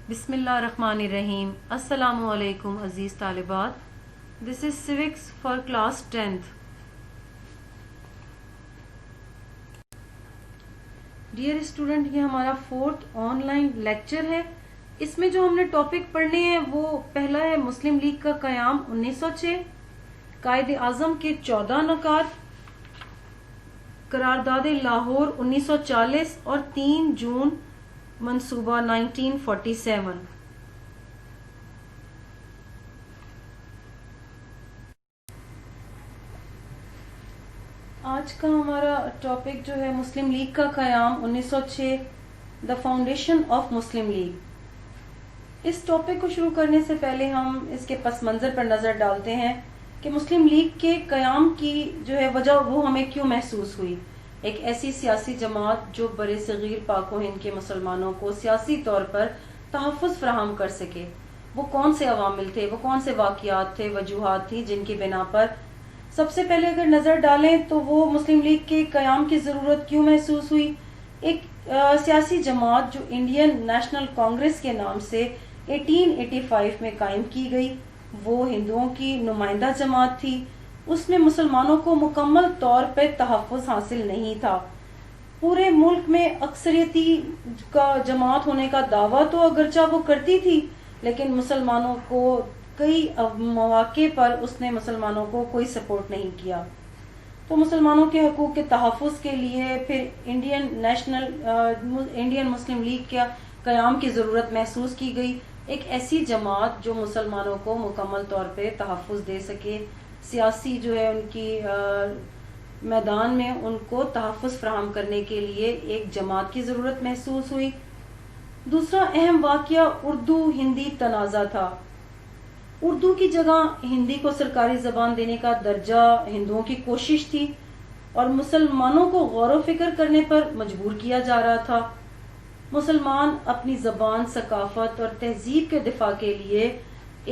بسم اللہ الرحمن الرحیم. السلام علیکم عزیز طالبات. This is civics for class 10th. Dear student, یہ ہمارا 4th آن لائن لیکچر ہے. اس میں جو ہم نے ٹاپک پڑھنے ہیں وہ پہلا ہے مسلم لیگ کا قیام 1906، قائد اعظم کے 14 نکات، قرارداد لاہور 1940 اور 3 جون منصوبہ 1947. آج کا ہمارا ٹاپک جو ہے مسلم لیگ کا قیام 1906، the foundation of Muslim League. اس ٹاپک کو شروع کرنے سے پہلے ہم اس کے پس منظر پر نظر ڈالتے ہیں کہ مسلم لیگ کے قیام کی جو ہے وجہ وہ ہمیں کیوں محسوس ہوئی. ایک ایسی سیاسی جماعت جو بر صغیر پاک و ہند کے مسلمانوں کو سیاسی طور پر تحفظ فراہم کر سکے. وہ کون سے عوامل تھے، وہ کون سے واقعات تھے، وجوہات تھی جن کی بنا پر سب سے پہلے اگر نظر ڈالیں تو وہ مسلم لیگ کے قیام کی ضرورت کیوں محسوس ہوئی. ایک سیاسی جماعت جو انڈین نیشنل کانگریس کے نام سے 1885 میں قائم کی گئی، وہ ہندوؤں کی نمائندہ جماعت تھی. اس میں مسلمانوں کو مکمل طور پہ تحفظ حاصل نہیں تھا. پورے ملک میں اکثریتی کا جماعت ہونے کا دعویٰ تو اگرچہ وہ کرتی تھی، لیکن مسلمانوں کو کئی مواقع پر اس نے مسلمانوں کو کوئی سپورٹ نہیں کیا. تو مسلمانوں کے حقوق کے تحفظ کے لیے پھر انڈین مسلم لیگ کے قیام کی ضرورت محسوس کی گئی. ایک ایسی جماعت جو مسلمانوں کو مکمل طور پہ تحفظ دے سکے، سیاسی جو ہے ان کی میدان میں ان کو تحفظ فراہم کرنے کے لیے ایک جماعت کی ضرورت محسوس ہوئی. دوسرا اہم واقعہ اردو ہندی تنازع تھا. اردو کی جگہ ہندی کو سرکاری زبان دینے کا درجہ ہندوؤں کی کوشش تھی اور مسلمانوں کو غور و فکر کرنے پر مجبور کیا جا رہا تھا. مسلمان اپنی زبان، ثقافت اور تہذیب کے دفاع کے لیے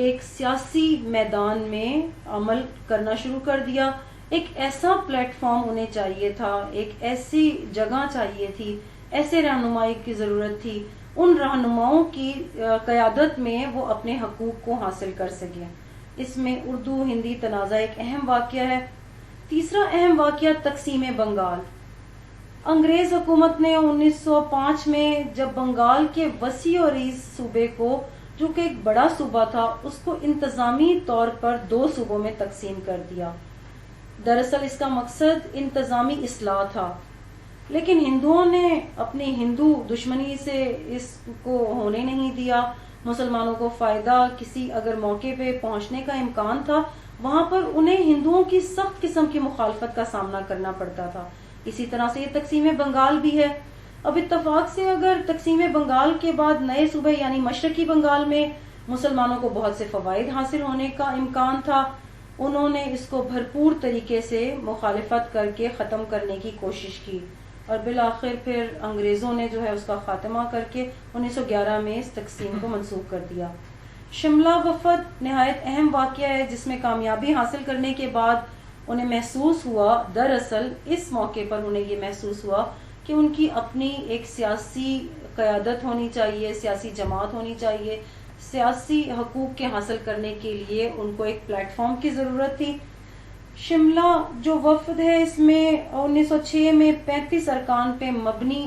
ایک سیاسی میدان میں عمل کرنا شروع کر دیا. ایک ایسا پلیٹ فارم انہیں چاہیے تھا، ایک ایسی جگہ چاہیے تھی، ایسے رہنمائی کی ضرورت تھی، ان رہنماؤں کی قیادت میں وہ اپنے حقوق کو حاصل کر سکیں. اس میں اردو ہندی تنازع ایک اہم واقعہ ہے. تیسرا اہم واقعہ تقسیم بنگال. انگریز حکومت نے 1905 میں جب بنگال کے وسیع و عریض صوبے کو، جو کہ ایک بڑا صوبہ تھا، اس کو انتظامی طور پر 2 صوبوں میں تقسیم کر دیا. دراصل اس کا مقصد انتظامی اصلاح تھا، لیکن ہندوؤں نے اپنی ہندو دشمنی سے اس کو ہونے نہیں دیا. مسلمانوں کو فائدہ، کسی اگر موقع پہ پہنچنے کا امکان تھا، وہاں پر انہیں ہندوؤں کی سخت قسم کی مخالفت کا سامنا کرنا پڑتا تھا. اسی طرح سے یہ تقسیم بنگال بھی ہے. اب اتفاق سے اگر تقسیم بنگال کے بعد نئے صوبے یعنی مشرقی بنگال میں مسلمانوں کو بہت سے فوائد حاصل ہونے کا امکان تھا، انہوں نے اس کو بھرپور طریقے سے مخالفت کر کے ختم کرنے کی کوشش کی اور بالآخر پھر انگریزوں نے جو ہے اس کا خاتمہ کر کے 1911 میں اس تقسیم کو منسوخ کر دیا. شملہ وفد نہایت اہم واقعہ ہے جس میں کامیابی حاصل کرنے کے بعد انہیں محسوس ہوا، دراصل اس موقع پر انہیں یہ محسوس ہوا کہ ان کی اپنی ایک سیاسی قیادت ہونی چاہیے، سیاسی جماعت ہونی چاہیے. سیاسی حقوق کے حاصل کرنے کے لیے ان کو ایک پلیٹ فارم کی ضرورت تھی. شملہ جو وفد ہے اس میں 1906 میں 35 ارکان پہ مبنی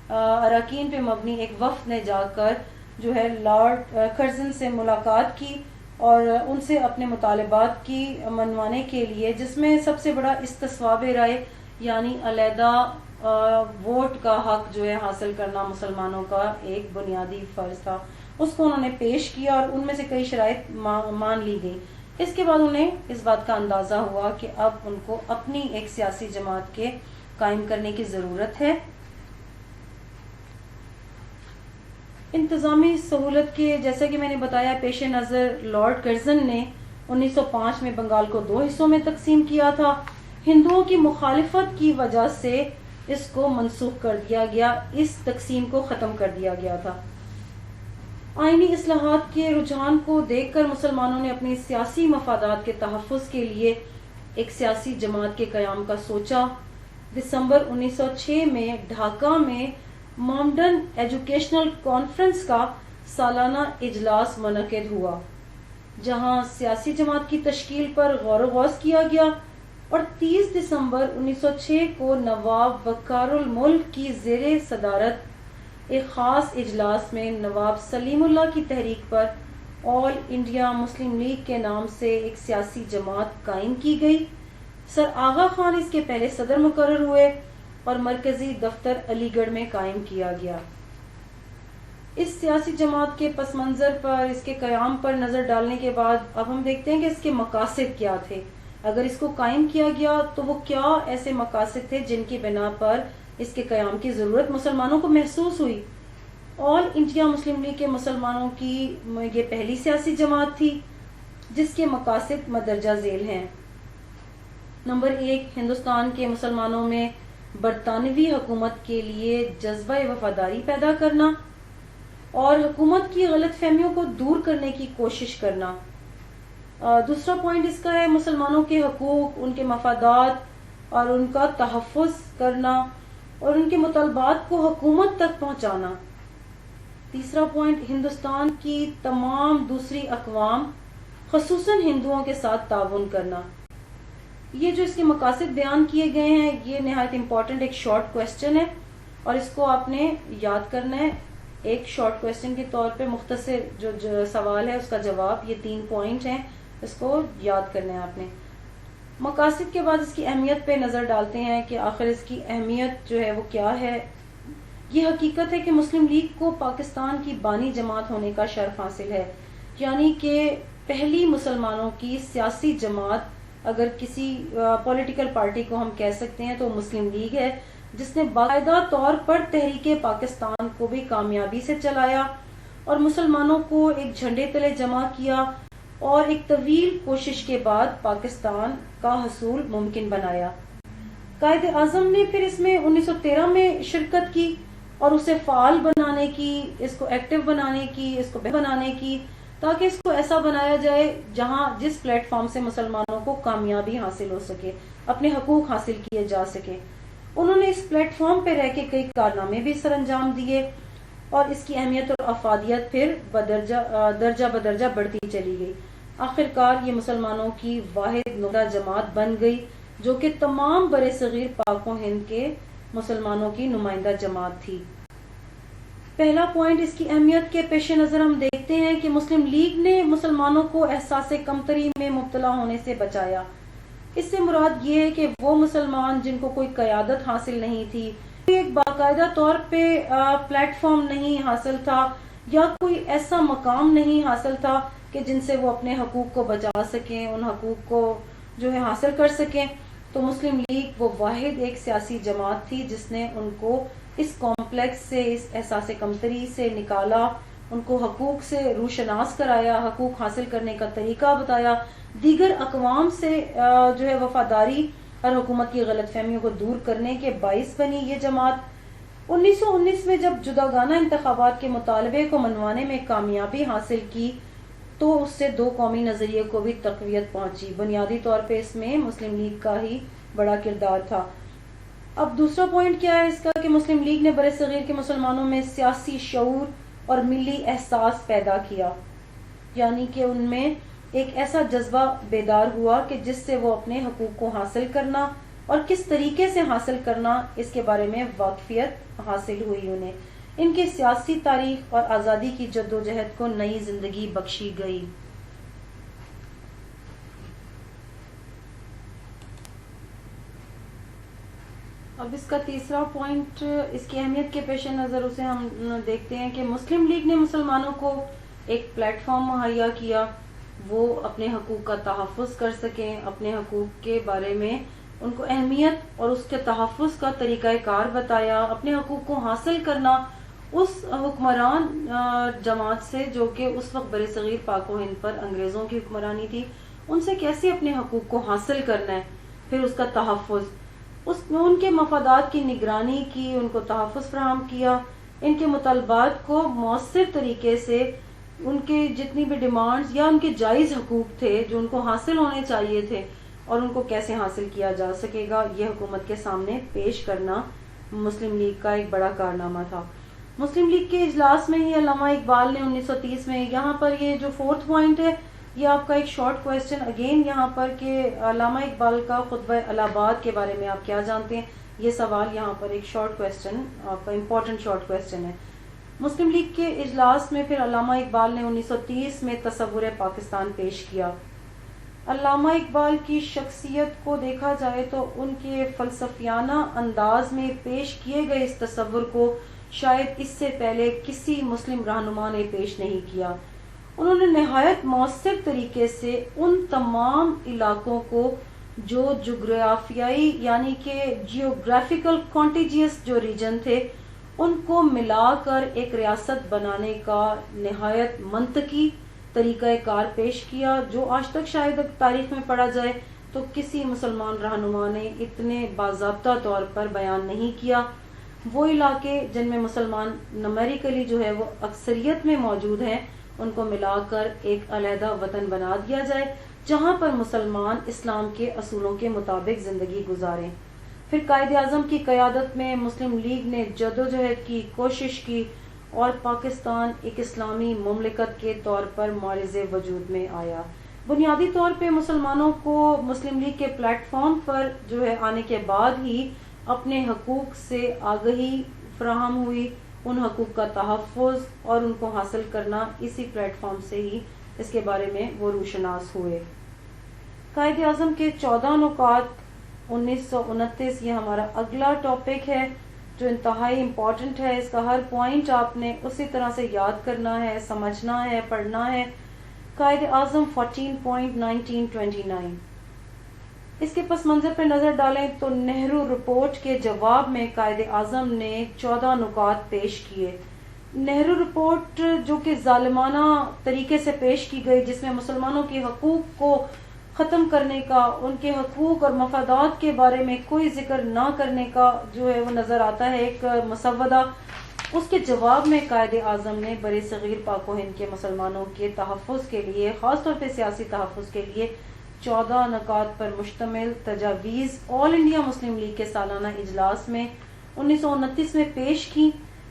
اراکین پہ مبنی ایک وفد نے جا کر جو ہے لارڈ کرزن سے ملاقات کی اور ان سے اپنے مطالبات کی منوانے کے لیے، جس میں سب سے بڑا استصواب رائے یعنی علیحدہ ووٹ کا حق جو ہے حاصل کرنا مسلمانوں کا ایک بنیادی فرض تھا، اس کو انہوں نے پیش کیا اور ان میں سے کئی شرائط مان لی گئی. اس کے بعد انہیں اس بات کا اندازہ ہوا کہ اب ان کو اپنی ایک سیاسی جماعت کے قائم کرنے کی ضرورت ہے. انتظامی سہولت کے جیسا کہ میں نے بتایا پیش نظر لارڈ کرزن نے 1905 میں بنگال کو 2 حصوں میں تقسیم کیا تھا. ہندوؤں کی مخالفت کی وجہ سے اس کو منسوخ کر دیا گیا، اس تقسیم کو ختم کر دیا گیا تھا. آئینی اصلاحات کے رجحان کو دیکھ کر مسلمانوں نے اپنی سیاسی مفادات کے تحفظ کے لیے ایک سیاسی جماعت کے قیام کا سوچا. دسمبر 1906 میں ڈھاکہ میں مومڈن ایجوکیشنل کانفرنس کا سالانہ اجلاس منعقد ہوا جہاں سیاسی جماعت کی تشکیل پر غور و خوض کیا گیا، اور 30 دسمبر 1906 کو نواب وقار الملک کی زیر صدارت ایک خاص اجلاس میں نواب سلیم اللہ کی تحریک پر آل انڈیا مسلم لیگ کے نام سے ایک سیاسی جماعت قائم کی گئی۔ سر آغا خان اس کے پہلے صدر مقرر ہوئے اور مرکزی دفتر علی گڑھ میں قائم کیا گیا۔ اس سیاسی جماعت کے پس منظر پر، اس کے قیام پر نظر ڈالنے کے بعد اب ہم دیکھتے ہیں کہ اس کے مقاصد کیا تھے۔ اگر اس کو قائم کیا گیا تو وہ کیا ایسے مقاصد تھے جن کی بنا پر اس کے قیام کی ضرورت مسلمانوں کو محسوس ہوئی۔ آل انڈیا مسلم لیگ کے مسلمانوں کی یہ پہلی سیاسی جماعت تھی جس کے مقاصد مندرجہ ذیل ہیں۔ نمبر 1، ہندوستان کے مسلمانوں میں برطانوی حکومت کے لیے جذبہ وفاداری پیدا کرنا اور حکومت کی غلط فہمیوں کو دور کرنے کی کوشش کرنا۔ دوسرا پوائنٹ اس کا ہے مسلمانوں کے حقوق، ان کے مفادات اور ان کا تحفظ کرنا اور ان کے مطالبات کو حکومت تک پہنچانا۔ تیسرا پوائنٹ ہندوستان کی تمام دوسری اقوام خصوصاً ہندوؤں کے ساتھ تعاون کرنا۔ یہ جو اس کے مقاصد بیان کیے گئے ہیں یہ نہایت امپورٹنٹ ایک شارٹ کویسچن ہے اور اس کو آپ نے یاد کرنا ہے۔ ایک شارٹ کویسچن کے طور پہ مختصر جو سوال ہے اس کا جواب، یہ 3 پوائنٹ ہیں، اس کو یاد کرنا ہے آپ نے۔ مقاصد کے بعد اس کی اہمیت پہ نظر ڈالتے ہیں کہ آخر اس کی اہمیت جو ہے وہ کیا ہے۔ یہ حقیقت ہے کہ مسلم لیگ کو پاکستان کی بانی جماعت ہونے کا شرف حاصل ہے، یعنی کہ پہلی مسلمانوں کی سیاسی جماعت، اگر کسی پولیٹیکل پارٹی کو ہم کہہ سکتے ہیں تو مسلم لیگ ہے، جس نے باقاعدہ طور پر تحریک پاکستان کو بھی کامیابی سے چلایا اور مسلمانوں کو ایک جھنڈے تلے جمع کیا اور ایک طویل کوشش کے بعد پاکستان کا حصول ممکن بنایا۔ قائد اعظم نے پھر اس میں 1913 میں شرکت کی اور اسے فعال بنانے کی، اس کو ایکٹیو بنانے کی، اس کو بنانے کی، تاکہ اس کو ایسا بنایا جائے جس پلیٹ فارم سے مسلمانوں کو کامیابی حاصل ہو سکے، اپنے حقوق حاصل کیے جا سکے۔ انہوں نے اس پلیٹ فارم پہ رہ کے کئی کارنامے بھی سر انجام دیے اور اس کی اہمیت اور افادیت پھر درجہ بدرجہ بڑھتی چلی گئی۔ آخرکار یہ مسلمانوں کی واحد نقطہ جماعت بن گئی جو کہ تمام بر صغیر پاک و ہند کے مسلمانوں کی نمائندہ جماعت تھی۔ پہلا پوائنٹ اس کی اہمیت کے پیش نظر ہم دیکھتے ہیں کہ مسلم لیگ نے مسلمانوں کو احساس کمتری میں مبتلا ہونے سے بچایا۔ اس سے مراد یہ ہے کہ وہ مسلمان جن کو کوئی قیادت حاصل نہیں تھی، ایک باقاعدہ طور پہ پلیٹ فارم نہیں حاصل تھا یا کوئی ایسا مقام نہیں حاصل تھا کہ جن سے وہ اپنے حقوق کو بچا سکیں، ان حقوق کو جو ہے حاصل کر سکیں، تو مسلم لیگ وہ واحد ایک سیاسی جماعت تھی جس نے ان کو اس کمپلیکس سے، اس احساس کمتری سے نکالا، ان کو حقوق سے روشناس کرایا، حقوق حاصل کرنے کا طریقہ بتایا، دیگر اقوام سے جو ہے وفاداری اور حکومت کی غلط فہمیوں کو دور کرنے کے باعث بنی یہ جماعت۔ 1919 میں جب جداگانہ انتخابات کے مطالبے کو منوانے میں کامیابی حاصل کی تو اس سے 2 قومی نظریے کو بھی تقویت پہنچی۔ بنیادی طور پہ اس میں مسلم لیگ کا ہی بڑا کردار تھا۔ اب دوسرا پوائنٹ کیا ہے اس کا کہ مسلم لیگ نے برصغیر کے مسلمانوں میں سیاسی شعور اور ملی احساس پیدا کیا، یعنی کہ ان میں ایک ایسا جذبہ بیدار ہوا کہ جس سے وہ اپنے حقوق کو حاصل کرنا اور کس طریقے سے حاصل کرنا اس کے بارے میں واقفیت حاصل ہوئی انہیں۔ ان کی سیاسی تاریخ اور آزادی کی جدوجہد کو نئی زندگی بخشی گئی۔ اب اس کا تیسرا پوائنٹ اس کی اہمیت کے پیش نظر اسے ہم دیکھتے ہیں کہ مسلم لیگ نے مسلمانوں کو ایک پلیٹ فارم مہیا کیا، وہ اپنے حقوق کا تحفظ کر سکیں، اپنے حقوق کے بارے میں ان کو اہمیت اور اس کے تحفظ کا طریقہ کار بتایا، اپنے حقوق کو حاصل کرنا اس حکمران جماعت سے جو کہ اس وقت برصغیر پاک و ہند پر انگریزوں کی حکمرانی تھی، ان سے کیسے اپنے حقوق کو حاصل کرنا ہے، پھر اس کا تحفظ، ان کے مفادات کی نگرانی کی، ان کو تحفظ فراہم کیا، ان کے مطالبات کو مؤثر طریقے سے، ان کے جتنی بھی ڈیمانڈز یا ان کے جائز حقوق تھے جو ان کو حاصل ہونے چاہیے تھے اور ان کو کیسے حاصل کیا جا سکے گا، یہ حکومت کے سامنے پیش کرنا مسلم لیگ کا ایک بڑا کارنامہ تھا۔ مسلم لیگ کے اجلاس میں ہی علامہ اقبال نے 1930 میں، یہاں پر یہ جو 4تھ پوائنٹ ہے یہ آپ کا ایک شارٹ کویسچن اگین یہاں پر کہ علامہ اقبال کا خطبہ الہ آباد کے بارے میں آپ کیا جانتے ہیں، یہ سوال یہاں پر ایک شارٹ کویسچن آپ کا امپورٹنٹ شارٹ کویسچن ہے۔ مسلم لیگ کے اجلاس میں پھر علامہ اقبال نے 1930 میں تصور پاکستان پیش کیا۔ علامہ اقبال کی شخصیت کو دیکھا جائے تو ان کے فلسفیانہ انداز میں پیش کیے گئے اس تصور کو شاید اس سے پہلے کسی مسلم رہنما نے پیش نہیں کیا۔ انہوں نے نہایت مؤثر طریقے سے ان تمام علاقوں کو جو جغرافیائی یعنی کہ جیوگرافیکل کانٹیجیس جو ریجن تھے ان کو ملا کر ایک ریاست بنانے کا نہایت منطقی طریقہ کار پیش کیا، جو آج تک شاید تاریخ میں پڑھا جائے تو کسی مسلمان رہنما نے اتنے باضابطہ طور پر بیان نہیں کیا۔ وہ علاقے جن میں مسلمان نمیریکلی جو ہے وہ اکثریت میں موجود ہیں ان کو ملا کر ایک علیحدہ وطن بنا دیا جائے جہاں پر مسلمان اسلام کے اصولوں کے مطابق زندگی گزاریں۔ پھر قائد اعظم کی قیادت میں مسلم لیگ نے جدوجہد کی، کوشش کی اور پاکستان ایک اسلامی مملکت کے طور پر معرض وجود میں آیا۔ بنیادی طور پہ مسلمانوں کو مسلم لیگ کے پلیٹ فارم پر جو ہے آنے کے بعد ہی اپنے حقوق سے آگہی فراہم ہوئی، ان حقوق کا تحفظ اور ان کو حاصل کرنا اسی پلیٹ فارم سے ہی اس کے بارے میں وہ روشناس ہوئے۔ قائد اعظم کے 14 نکات 1929 یہ ہمارا اگلا ٹاپک ہے جو انتہائی امپورٹنٹ ہے، اس کا ہر پوائنٹ آپ نے اسی طرح سے یاد کرنا ہے، سمجھنا ہے، پڑھنا ہے۔ قائد اعظم 14.1929 اس کے پس منظر پہ نظر ڈالیں تو نہرو رپورٹ کے جواب میں قائد اعظم نے 14 نکات پیش کیے۔ نہرو رپورٹ جو کہ ظالمانہ طریقے سے پیش کی گئی، جس میں مسلمانوں کے حقوق کو ختم کرنے کا، ان کے حقوق اور مفادات کے بارے میں کوئی ذکر نہ کرنے کا جو ہے وہ نظر آتا ہے ایک مسودہ، اس کے جواب میں قائد اعظم نے بر صغیر پاک و ہند کے مسلمانوں کے تحفظ کے لیے، خاص طور پہ سیاسی تحفظ کے لیے 14 نکات پر مشتمل تجاویز آل انڈیا مسلم لیگ کے سالانہ اجلاس میں 1929 میں پیش کی۔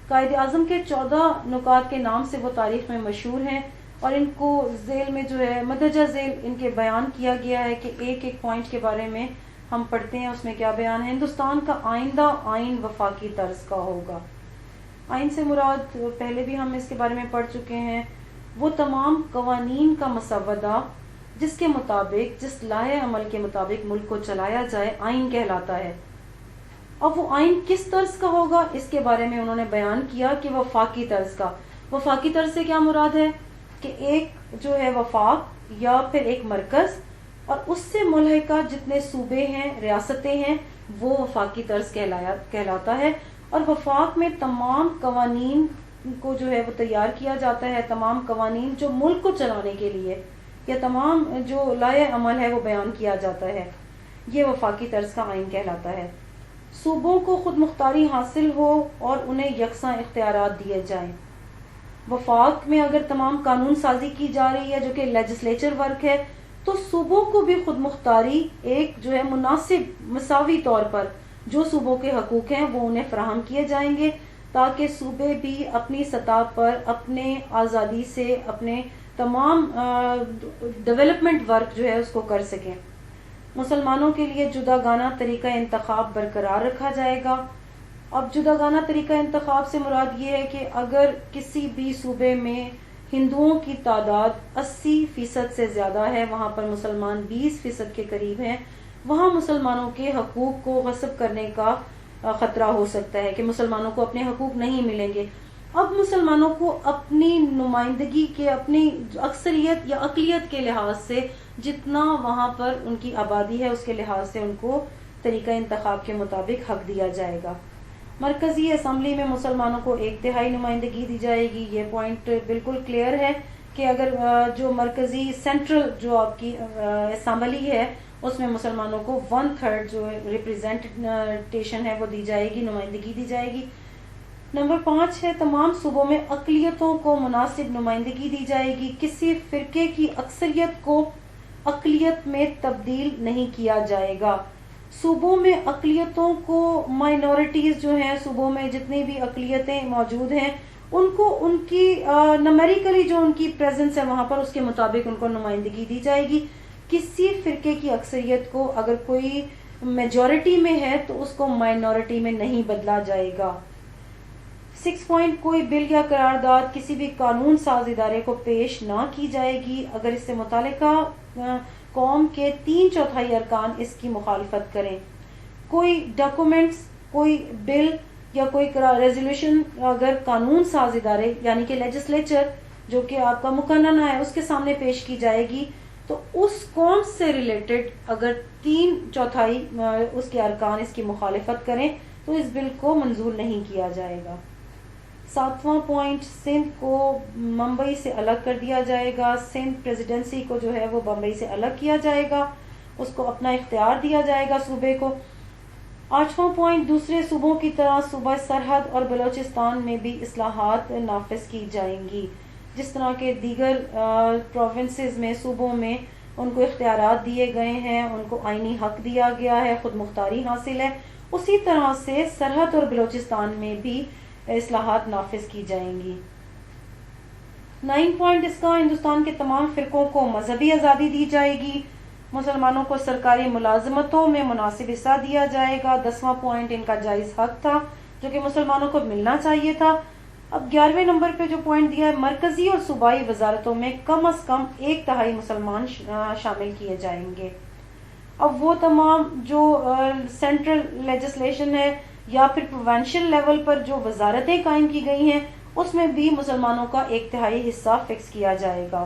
قائد اعظم کے 14 نکات کے نام سے وہ تاریخ میں مشہور ہیں اور ان کو ذیل میں جو ہے مندرجہ ذیل ان کے بیان کیا گیا ہے کہ ایک ایک پوائنٹ کے بارے میں ہم پڑھتے ہیں، اس میں کیا بیان ہے۔ ہندوستان کا آئندہ آئین وفاقی طرز کا ہوگا۔ آئین سے مراد پہلے بھی ہم اس کے بارے میں پڑھ چکے ہیں، وہ تمام قوانین کا مسودہ جس کے مطابق، جس لائحہ عمل کے مطابق ملک کو چلایا جائے، آئین کہلاتا ہے۔ اب وہ آئین کس طرز کا ہوگا اس کے بارے میں انہوں نے بیان کیا کہ وفاقی طرز کا۔ وفاقی طرز سے کیا مراد ہے کہ ایک جو ہے وفاق یا پھر ایک مرکز اور اس سے ملحقہ جتنے صوبے ہیں، ریاستیں ہیں، وہ وفاقی طرز کہلاتا ہے۔ اور وفاق میں تمام قوانین کو جو ہے وہ تیار کیا جاتا ہے، تمام قوانین جو ملک کو چلانے کے لیے یا تمام جو لائحہ عمل ہے وہ بیان کیا جاتا ہے، یہ وفاقی طرز کا آئین کہلاتا ہے۔ صوبوں کو خود مختاری حاصل ہو اور انہیں یکساں اختیارات دیے جائیں۔ وفاق میں اگر تمام قانون سازی کی جا رہی ہے جو کہ لیجسلیچر ورک ہے، تو صوبوں کو بھی خود مختاری ایک جو ہے مناسب مساوی طور پر جو صوبوں کے حقوق ہیں وہ انہیں فراہم کیے جائیں گے تاکہ صوبے بھی اپنی سطح پر اپنے آزادی سے اپنے تمام ڈیولپمنٹ ورک جو ہے اس کو کر سکیں۔ مسلمانوں کے لیے جداگانہ طریقہ انتخاب برقرار رکھا جائے گا۔ اب جداگانہ طریقہ انتخاب سے مراد یہ ہے کہ اگر کسی بھی صوبے میں ہندوؤں کی تعداد 80% سے زیادہ ہے، وہاں پر مسلمان 20% کے قریب ہیں، وہاں مسلمانوں کے حقوق کو غصب کرنے کا خطرہ ہو سکتا ہے کہ مسلمانوں کو اپنے حقوق نہیں ملیں گے۔ اب مسلمانوں کو اپنی نمائندگی کے، اپنی اکثریت یا اقلیت کے لحاظ سے جتنا وہاں پر ان کی آبادی ہے اس کے لحاظ سے ان کو طریقہ انتخاب کے مطابق حق دیا جائے گا۔ مرکزی اسمبلی میں مسلمانوں کو 1/3 نمائندگی دی جائے گی۔ یہ پوائنٹ بالکل کلیئر ہے کہ اگر جو مرکزی سینٹرل جو آپ کی اسمبلی ہے اس میں مسلمانوں کو 1/3 جو ریپرزینٹیشن ہے وہ دی جائے گی، نمائندگی دی جائے گی۔ نمبر 5 ہے تمام صوبوں میں اقلیتوں کو مناسب نمائندگی دی جائے گی۔ کسی فرقے کی اکثریت کو اقلیت میں تبدیل نہیں کیا جائے گا۔ صوبوں میں اقلیتوں کو، مائنورٹیز جو ہیں صوبوں میں جتنی بھی اقلیتیں موجود ہیں ان کو ان کی نمیریکلی جو ان کی پریزنس ہے وہاں پر اس کے مطابق ان کو نمائندگی دی جائے گی. کسی فرقے کی اکثریت کو اگر کوئی میجورٹی میں ہے تو اس کو مائنورٹی میں نہیں بدلا جائے گا. 6 پوائنٹ، کوئی بل یا قرارداد کسی بھی قانون ساز ادارے کو پیش نہ کی جائے گی اگر اس سے متعلقہ قوم کے 3/4 ارکان اس کی مخالفت کریں. کوئی ڈاکومنٹس، کوئی بل یا کوئی ریزولوشن اگر قانون ساز ادارے یعنی کہ لیجسلیچر جو کہ آپ کا مقننہ ہے اس کے سامنے پیش کی جائے گی تو اس قوم سے ریلیٹڈ اگر 3/4 اس کے ارکان اس کی مخالفت کریں تو اس بل کو منظور نہیں کیا جائے گا. 7واں پوائنٹ، سندھ کو ممبئی سے الگ کر دیا جائے گا. سندھ پریزیڈنسی کو جو ہے وہ بمبئی سے الگ کیا جائے گا، اس کو اپنا اختیار دیا جائے گا صوبے کو. 8واں پوائنٹ، دوسرے صوبوں کی طرح صوبہ سرحد اور بلوچستان میں بھی اصلاحات نافذ کی جائیں گی. جس طرح کے دیگر پروونسز میں، صوبوں میں ان کو اختیارات دیے گئے ہیں، ان کو آئینی حق دیا گیا ہے، خود مختاری حاصل ہے، اسی طرح سے سرحد اور بلوچستان میں بھی اصلاحات نافذ کی جائیں گی. 9 پوائنٹ، اس کا ہندوستان کے تمام فرقوں کو مذہبی آزادی دی جائے گی. مسلمانوں کو سرکاری ملازمتوں میں مناسب حصہ دیا جائے گا. 10واں پوائنٹ ان کا جائز حق تھا جو کہ مسلمانوں کو ملنا چاہیے تھا. اب 11ویں نمبر پہ جو پوائنٹ دیا ہے، مرکزی اور صوبائی وزارتوں میں کم از کم 1/3 مسلمان شامل کیے جائیں گے. اب وہ تمام جو سینٹرل لیجسلیشن ہے یا پھر پروونشل لیول پر جو وزارتیں قائم کی گئی ہیں اس میں بھی مسلمانوں کا 1/3 حصہ فکس کیا جائے گا.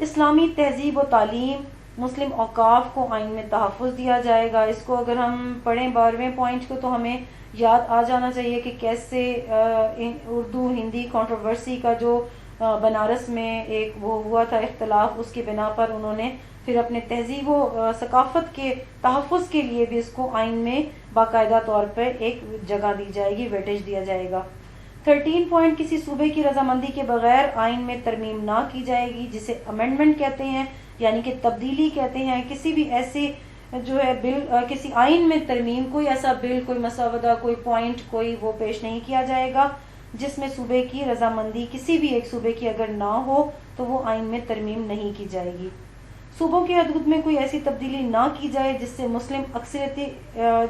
اسلامی تہذیب و تعلیم، مسلم اوقاف کو آئین میں تحفظ دیا جائے گا. اس کو اگر ہم پڑھیں 12ویں پوائنٹ کو تو ہمیں یاد آ جانا چاہیے کہ کیسے اردو ہندی کنٹروورسی کا جو بنارس میں ایک وہ ہوا تھا اختلاف، اس کی بنا پر انہوں نے پھر اپنے تہذیب و ثقافت کے تحفظ کے لیے بھی اس کو آئین میں باقاعدہ طور پر ایک جگہ دی جائے گی، ویٹیج دیا جائے گا. 13 پوائنٹ، کسی صوبے کی رضامندی کے بغیر آئین میں ترمیم نہ کی جائے گی جسے امینڈمنٹ کہتے ہیں یعنی کہ تبدیلی کہتے ہیں. کسی بھی ایسی جو ہے بل، کسی آئین میں ترمیم، کوئی ایسا بل، کوئی مسودہ، کوئی پوائنٹ کوئی وہ پیش نہیں کیا جائے گا جس میں صوبے کی رضامندی کسی بھی ایک صوبے کی اگر نہ ہو تو وہ آئین میں ترمیم نہیں کی جائے گی. صوبوں کے حدود میں کوئی ایسی تبدیلی نہ کی جائے جس سے مسلم اکثریتی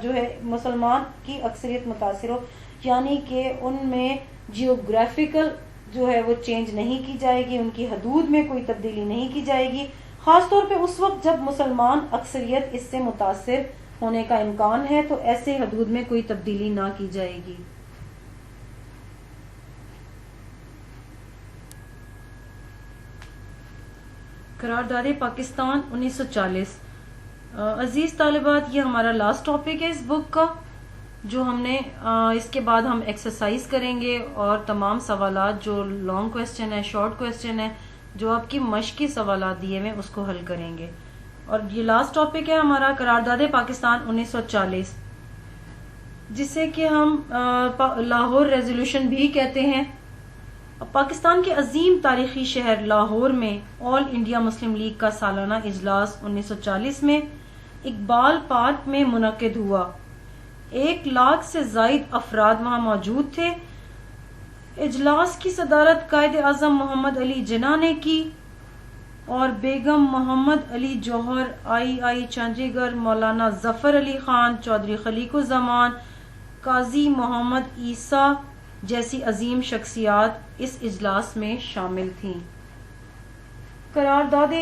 جو ہے مسلمان کی اکثریت متاثر ہو، یعنی کہ ان میں جیوگرافیکل جو ہے وہ چینج نہیں کی جائے گی، ان کی حدود میں کوئی تبدیلی نہیں کی جائے گی، خاص طور پہ اس وقت جب مسلمان اکثریت اس سے متاثر ہونے کا امکان ہے تو ایسے حدود میں کوئی تبدیلی نہ کی جائے گی. قرارداد پاکستان 1940. عزیز طالبات، یہ ہمارا لاسٹ ٹاپک ہے اس بک کا جو ہم نے اس کے بعد ہم ایکسرسائز کریں گے اور تمام سوالات جو لانگ کویسچن ہے، شارٹ کویسچن ہے، جو آپ کی مشقی سوالات دیے ہوئے اس کو حل کریں گے. اور یہ لاسٹ ٹاپک ہے ہمارا قرارداد پاکستان 1940 جسے کہ ہم لاہور ریزولوشن بھی کہتے ہیں. پاکستان کے عظیم تاریخی شہر لاہور میں آل انڈیا مسلم لیگ کا سالانہ اجلاس 1940 میں اقبال پارک میں منعقد ہوا. 1 لاکھ سے زائد افراد وہاں موجود تھے. اجلاس کی صدارت قائد اعظم محمد علی جناح نے کی اور بیگم محمد علی جوہر، آئی چندی گڑھ، مولانا ظفر علی خان، چودھری خلیق الزمان، قاضی محمد عیسیٰ جیسی عظیم شخصیات اس اجلاس میں شامل تھیں. قرارداد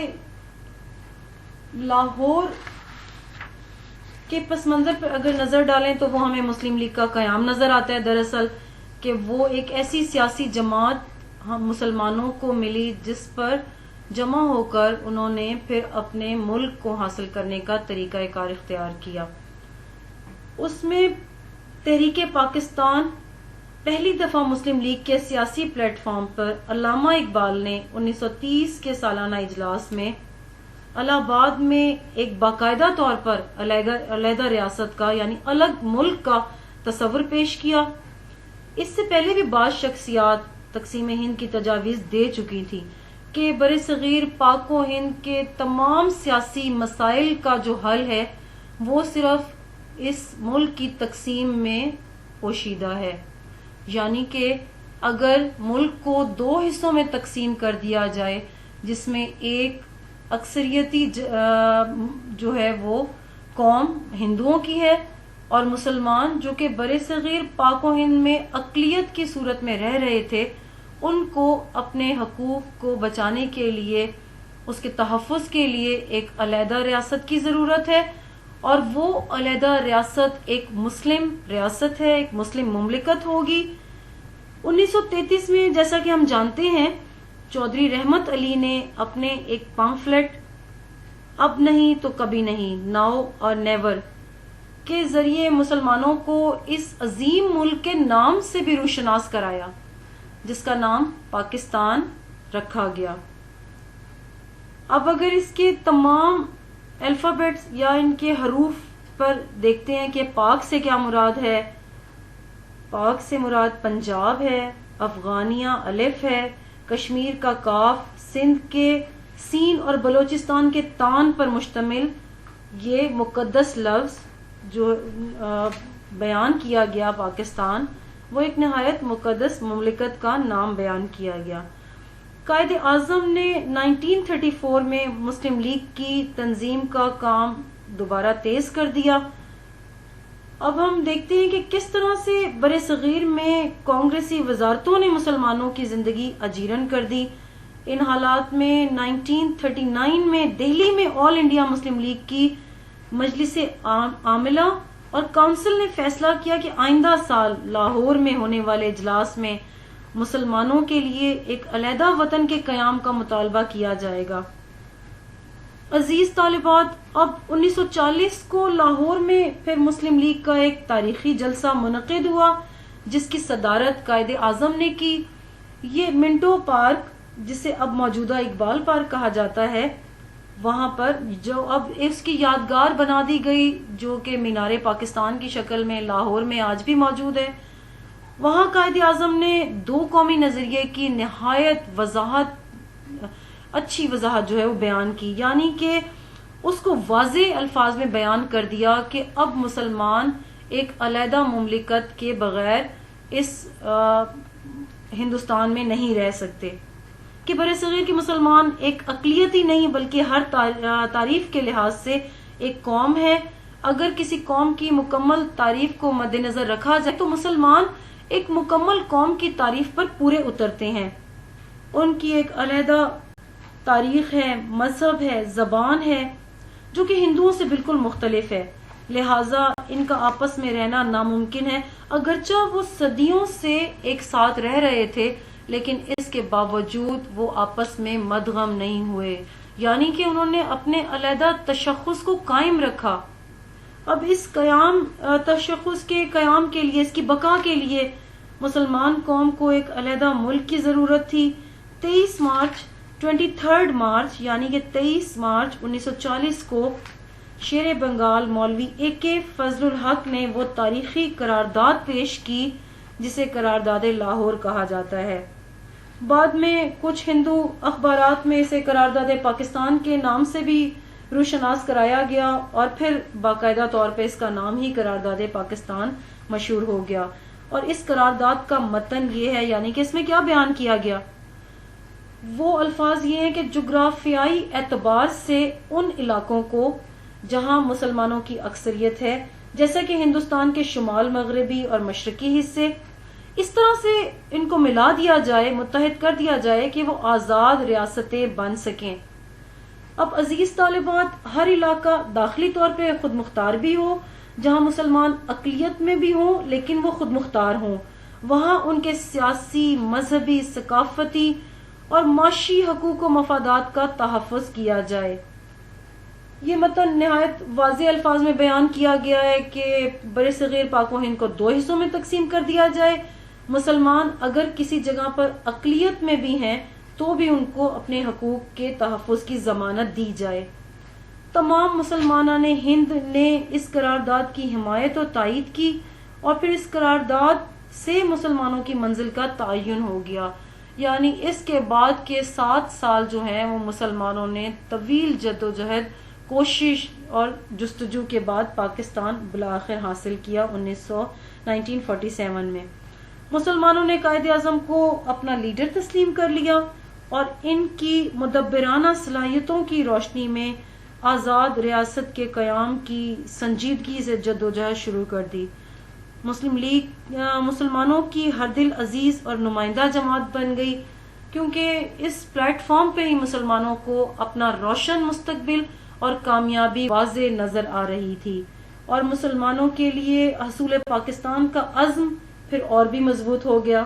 لاہور کے پس منظر پر اگر نظر ڈالیں تو وہ ہمیں مسلم لیگ کا قیام نظر آتا ہے. دراصل کہ وہ ایک ایسی سیاسی جماعت ہم مسلمانوں کو ملی جس پر جمع ہو کر انہوں نے پھر اپنے ملک کو حاصل کرنے کا طریقہ کار اختیار کیا. اس میں تحریک پاکستان پہلی دفعہ مسلم لیگ کے سیاسی پلیٹ فارم پر علامہ اقبال نے 1930 کے سالانہ اجلاس میں الہ آباد میں ایک باقاعدہ طور پر علیحدہ ریاست کا یعنی الگ ملک کا تصور پیش کیا. اس سے پہلے بھی بعض شخصیات تقسیم ہند کی تجاویز دے چکی تھی کہ برصغیر پاک و ہند کے تمام سیاسی مسائل کا جو حل ہے وہ صرف اس ملک کی تقسیم میں پوشیدہ ہے. یعنی کہ اگر ملک کو 2 حصوں میں تقسیم کر دیا جائے جس میں ایک اکثریتی جو ہے وہ قوم ہندوؤں کی ہے اور مسلمان جو کہ بر صغیر پاک و ہند میں اقلیت کی صورت میں رہ رہے تھے، ان کو اپنے حقوق کو بچانے کے لیے، اس کے تحفظ کے لیے ایک علیحدہ ریاست کی ضرورت ہے، اور وہ علیحدہ ریاست ایک مسلم ریاست ہے، ایک مسلم مملکت ہوگی. 1933 میں جیسا کہ ہم جانتے ہیں چودھری رحمت علی نے اپنے ایک پامفلٹ اب نہیں تو کبھی نہیں، ناؤ اور نیور کے ذریعے مسلمانوں کو اس عظیم ملک کے نام سے بھی روشناس کرایا جس کا نام پاکستان رکھا گیا. اب اگر اس کے تمام الفابیٹس یا ان کے حروف پر دیکھتے ہیں کہ پاک سے کیا مراد ہے، پاک سے مراد پنجاب ہے، افغانیہ الف ہے، کشمیر کا کاف، سندھ کے سین اور بلوچستان کے تان پر مشتمل یہ مقدس لفظ جو بیان کیا گیا پاکستان، وہ ایک نہایت مقدس مملکت کا نام بیان کیا گیا. قائد اعظم نے 1934 میں مسلم لیگ کی تنظیم کا کام دوبارہ تیز کر دیا. اب ہم دیکھتے ہیں کہ کس طرح سے بر صغیر میں کانگریسی وزارتوں نے مسلمانوں کی زندگی اجیرن کر دی. ان حالات میں 1939 میں دہلی میں آل انڈیا مسلم لیگ کی مجلس عاملہ اور کونسل نے فیصلہ کیا کہ آئندہ سال لاہور میں ہونے والے اجلاس میں مسلمانوں کے لیے ایک علیحدہ وطن کے قیام کا مطالبہ کیا جائے گا. عزیز طالبات، اب 1940 کو لاہور میں پھر مسلم لیگ کا ایک تاریخی جلسہ منعقد ہوا جس کی صدارت قائد اعظم نے کی. یہ منٹو پارک جسے اب موجودہ اقبال پارک کہا جاتا ہے، وہاں پر جو اب اس کی یادگار بنا دی گئی جو کہ مینار پاکستان کی شکل میں لاہور میں آج بھی موجود ہے، وہاں قائد اعظم نے 2 قومی نظریے کی نہایت اچھی وضاحت جو ہے وہ بیان کی. یعنی کہ اس کو واضح الفاظ میں بیان کر دیا کہ اب مسلمان ایک علیحدہ مملکت کے بغیر اس ہندوستان میں نہیں رہ سکتے، کہ بر صغیر کے مسلمان ایک اقلیت ہی نہیں بلکہ ہر تعریف کے لحاظ سے ایک قوم ہے. اگر کسی قوم کی مکمل تعریف کو مد نظر رکھا جائے تو مسلمان ایک مکمل قوم کی تعریف پر پورے اترتے ہیں. ان کی ایک علیحدہ تاریخ ہے، مذہب ہے، زبان ہے جو کہ ہندوؤں سے بالکل مختلف ہے، لہٰذا ان کا آپس میں رہنا ناممکن ہے. اگرچہ وہ صدیوں سے ایک ساتھ رہ رہے تھے لیکن اس کے باوجود وہ آپس میں مدغم نہیں ہوئے، یعنی کہ انہوں نے اپنے علیحدہ تشخص کو قائم رکھا. اب اس تشخص کے قیام کے لیے، اس کی بقا کے لیے مسلمان قوم کو ایک علیحدہ ملک کی ضرورت تھی. 23 مارچ یعنی کہ 23 مارچ 1940 کو شیر بنگال مولوی AK فضل الحق نے وہ تاریخی قرارداد پیش کی جسے قرارداد لاہور کہا جاتا ہے. بعد میں کچھ ہندو اخبارات میں اسے قرارداد پاکستان کے نام سے بھی روشناس کرایا گیا اور پھر باقاعدہ طور پہ اس کا نام ہی قرارداد پاکستان مشہور ہو گیا. اور اس قرارداد کا متن یہ ہے، یعنی کہ اس میں کیا بیان کیا گیا، وہ الفاظ یہ ہیں کہ جغرافیائی اعتبار سے ان علاقوں کو جہاں مسلمانوں کی اکثریت ہے، جیسا کہ ہندوستان کے شمال مغربی اور مشرقی حصے، اس طرح سے ان کو ملا دیا جائے، متحد کر دیا جائے کہ وہ آزاد ریاستیں بن سکیں. اب عزیز طالبات، ہر علاقہ داخلی طور پہ خود مختار بھی ہو، جہاں مسلمان اقلیت میں بھی ہوں لیکن وہ خود مختار ہوں، وہاں ان کے سیاسی، مذہبی، ثقافتی اور معاشی حقوق و مفادات کا تحفظ کیا جائے. یہ متن نہایت واضح الفاظ میں بیان کیا گیا ہے کہ بر صغیر پاک و ہند کو 2 حصوں میں تقسیم کر دیا جائے. مسلمان اگر کسی جگہ پر اقلیت میں بھی ہیں تو بھی ان کو اپنے حقوق کے تحفظ کی ضمانت دی جائے. تمام مسلمانان ہند نے اس قرارداد کی حمایت و تائید کی اور پھر اس قرارداد سے مسلمانوں کی منزل کا تعین ہو گیا. یعنی اس کے بعد کے 7 سال جو ہیں وہ مسلمانوں نے طویل جدوجہد کوشش اور جستجو کے بعد پاکستان بالآخر حاصل کیا 1947 میں۔ مسلمانوں نے قائد اعظم کو اپنا لیڈر تسلیم کر لیا اور ان کی مدبرانہ صلاحیتوں کی روشنی میں آزاد ریاست کے قیام کی سنجیدگی سے جدوجہد شروع کر دی۔ مسلم لیگ مسلمانوں کی ہر دل عزیز اور نمائندہ جماعت بن گئی، کیونکہ اس پلیٹ فارم پہ ہی مسلمانوں کو اپنا روشن مستقبل اور کامیابی واضح نظر آ رہی تھی، اور مسلمانوں کے لیے حصول پاکستان کا عزم پھر اور بھی مضبوط ہو گیا۔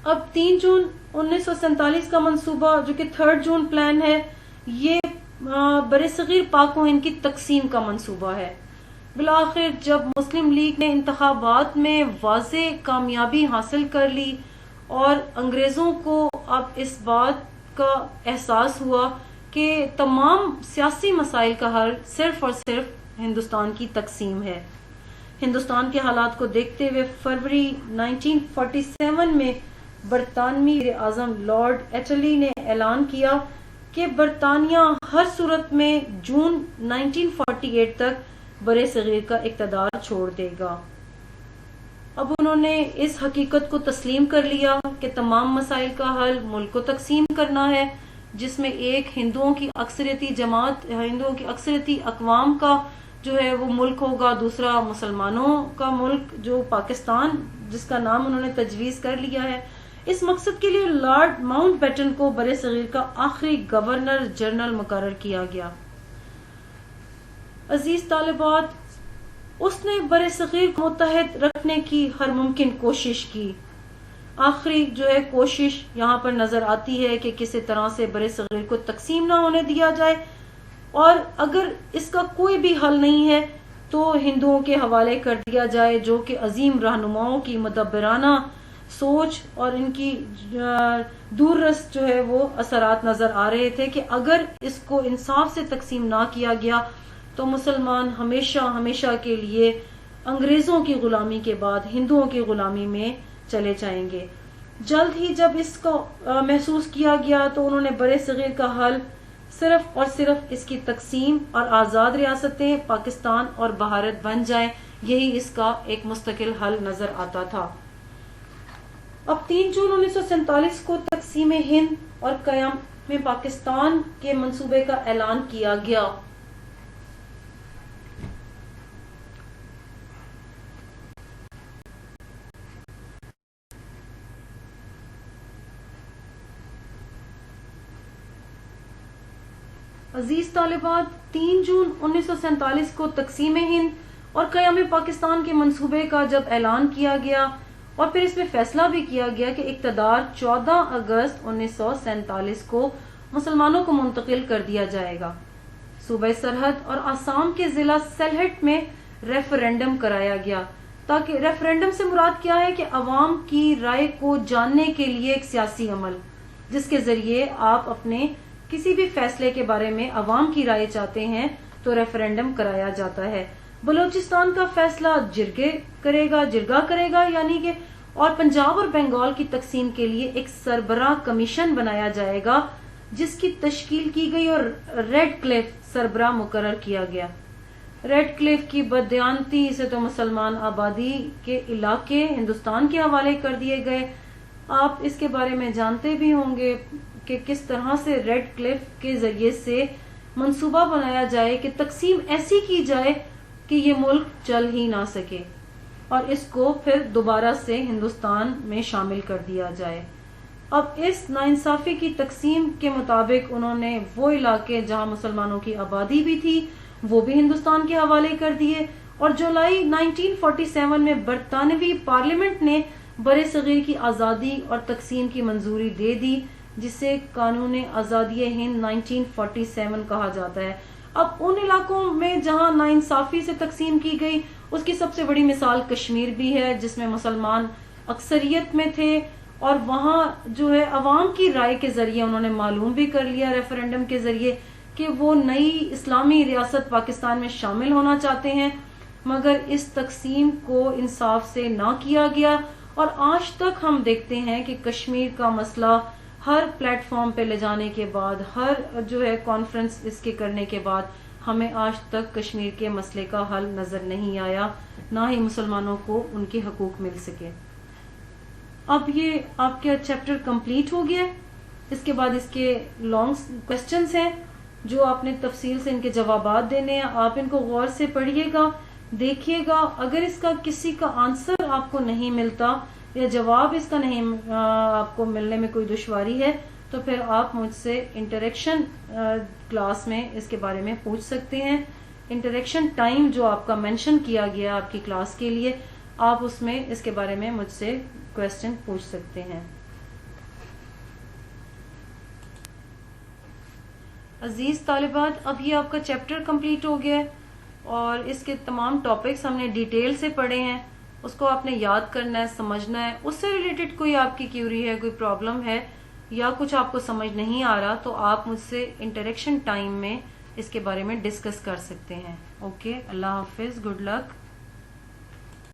اب 3 جون 1947 کا منصوبہ جو کہ 3 جون پلان ہے، یہ برصغیر پاک و ہند کی تقسیم کا منصوبہ ہے۔ بالآخر جب مسلم لیگ نے انتخابات میں واضح کامیابی حاصل کر لی اور انگریزوں کو اب اس بات کا احساس ہوا کہ تمام سیاسی مسائل کا حل صرف اور صرف ہندوستان کی تقسیم ہے، ہندوستان کے حالات کو دیکھتے ہوئے فروری 1947 میں برطانوی وزیر اعظم لارڈ ایٹلی نے اعلان کیا کہ برطانیہ ہر صورت میں جون 1948 تک برے صغیر کا اقتدار چھوڑ دے گا۔ اب انہوں نے اس حقیقت کو تسلیم کر لیا کہ تمام مسائل کا حل ملک کو تقسیم کرنا ہے، جس میں ایک ہندوؤں کی اکثریتی جماعت، ہندوؤں کی اکثریتی اقوام کا جو ہے وہ ملک ہوگا، دوسرا مسلمانوں کا ملک جو پاکستان، جس کا نام انہوں نے تجویز کر لیا ہے۔ اس مقصد کے لیے لارڈ ماؤنٹ بیٹن کو برے صغیر کا آخری گورنر جنرل مقرر کیا گیا۔ عزیز طالبات، اس نے برے صغیر کو متحد رکھنے کی ہر ممکن کوشش کی۔ آخری جو ہے کوشش یہاں پر نظر آتی ہے کہ کسی طرح سے برے صغیر کو تقسیم نہ ہونے دیا جائے، اور اگر اس کا کوئی بھی حل نہیں ہے تو ہندوؤں کے حوالے کر دیا جائے، جو کہ عظیم رہنماؤں کی مدبرانہ سوچ اور ان کی دور رس جو ہے وہ اثرات نظر آ رہے تھے کہ اگر اس کو انصاف سے تقسیم نہ کیا گیا تو مسلمان ہمیشہ ہمیشہ کے لیے انگریزوں کی غلامی کے بعد ہندوؤں کی غلامی میں چلے جائیں گے۔ جلد ہی جب اس کو محسوس کیا گیا تو انہوں نے برے صغیر کا حل صرف اور صرف اس کی تقسیم اور آزاد ریاستیں پاکستان اور بھارت بن جائیں، یہی اس کا ایک مستقل حل نظر آتا تھا۔ اب 3 جون 1947 کو تقسیم ہند اور قیام میں پاکستان کے منصوبے کا اعلان کیا گیا۔ عزیز طالبات، 3 جون 1947 کو تقسیم ہند اور قیام پاکستان کے منصوبے کا جب اعلان کیا گیا اور پھر اس میں فیصلہ بھی کیا گیا کہ اقتدار 14 اگست 1947 کو مسلمانوں کو منتقل کر دیا جائے گا، صوبہ سرحد اور آسام کے ضلع سلہٹ میں ریفرینڈم کرایا گیا، تاکہ ریفرینڈم سے مراد کیا ہے کہ عوام کی رائے کو جاننے کے لیے ایک سیاسی عمل، جس کے ذریعے آپ اپنے کسی بھی فیصلے کے بارے میں عوام کی رائے چاہتے ہیں تو ریفرینڈم کرایا جاتا ہے۔ بلوچستان کا فیصلہ جرگا کرے گا یعنی کہ، اور پنجاب اور بنگال کی تقسیم کے لیے ایک سربراہ کمیشن بنایا جائے گا، جس کی تشکیل کی گئی اور ریڈ کلف سربراہ مقرر کیا گیا۔ ریڈ کلف کی بددیانتی سے تو مسلمان آبادی کے علاقے ہندوستان کے حوالے کر دیے گئے۔ آپ اس کے بارے میں جانتے بھی ہوں گے کہ کس طرح سے ریڈ کلف کے ذریعے سے منصوبہ بنایا جائے کہ تقسیم ایسی کی جائے کہ یہ ملک چل ہی نہ سکے اور اس کو پھر دوبارہ سے ہندوستان میں شامل کر دیا جائے۔ اب اس ناانصافی کی تقسیم کے مطابق انہوں نے وہ علاقے جہاں مسلمانوں کی آبادی بھی تھی وہ بھی ہندوستان کے حوالے کر دیے، اور جولائی 1947 میں برطانوی پارلیمنٹ نے برے صغیر کی آزادی اور تقسیم کی منظوری دے دی، جسے قانون آزادی ہند 1947 کہا جاتا ہے۔ اب ان علاقوں میں جہاں ناانصافی سے تقسیم کی گئی اس کی سب سے بڑی مثال کشمیر بھی ہے، جس میں مسلمان اکثریت میں تھے، اور وہاں جو ہے عوام کی رائے کے ذریعے انہوں نے معلوم بھی کر لیا ریفرینڈم کے ذریعے کہ وہ نئی اسلامی ریاست پاکستان میں شامل ہونا چاہتے ہیں، مگر اس تقسیم کو انصاف سے نہ کیا گیا، اور آج تک ہم دیکھتے ہیں کہ کشمیر کا مسئلہ ہر پلیٹ فارم پہ لے جانے کے بعد، ہر جو ہے کانفرنس اس کے کرنے کے بعد، ہمیں آج تک کشمیر کے مسئلے کا حل نظر نہیں آیا، نہ ہی مسلمانوں کو ان کے حقوق مل سکے۔ اب یہ آپ کا چیپٹر کمپلیٹ ہو گیا، اس کے بعد اس کے لانگ کوسچنز ہیں جو آپ نے تفصیل سے ان کے جوابات دینے ہیں۔ آپ ان کو غور سے پڑھیے گا، دیکھیے گا، اگر اس کا کسی کا آنسر آپ کو نہیں ملتا یا جواب اس کا نہیں آپ کو ملنے میں کوئی دشواری ہے تو پھر آپ مجھ سے انٹریکشن کلاس میں اس کے بارے میں پوچھ سکتے ہیں۔ انٹریکشن ٹائم جو آپ کا مینشن کیا گیا آپ کی کلاس کے لیے، آپ اس میں اس کے بارے میں مجھ سے کویسچن پوچھ سکتے ہیں۔ عزیز طالبات، اب یہ آپ کا چیپٹر کمپلیٹ ہو گیا ہے اور اس کے تمام ٹاپکس ہم نے ڈیٹیل سے پڑھے ہیں، اس کو آپ نے یاد کرنا ہے، سمجھنا ہے۔ اس سے ریلیٹڈ کوئی آپ کی کیوری ہے، کوئی پرابلم ہے یا کچھ آپ کو سمجھ نہیں آ رہا تو آپ مجھ سے انٹریکشن ٹائم میں اس کے بارے میں ڈسکس کر سکتے ہیں۔ اوکے، اللہ حافظ، گڈ لک۔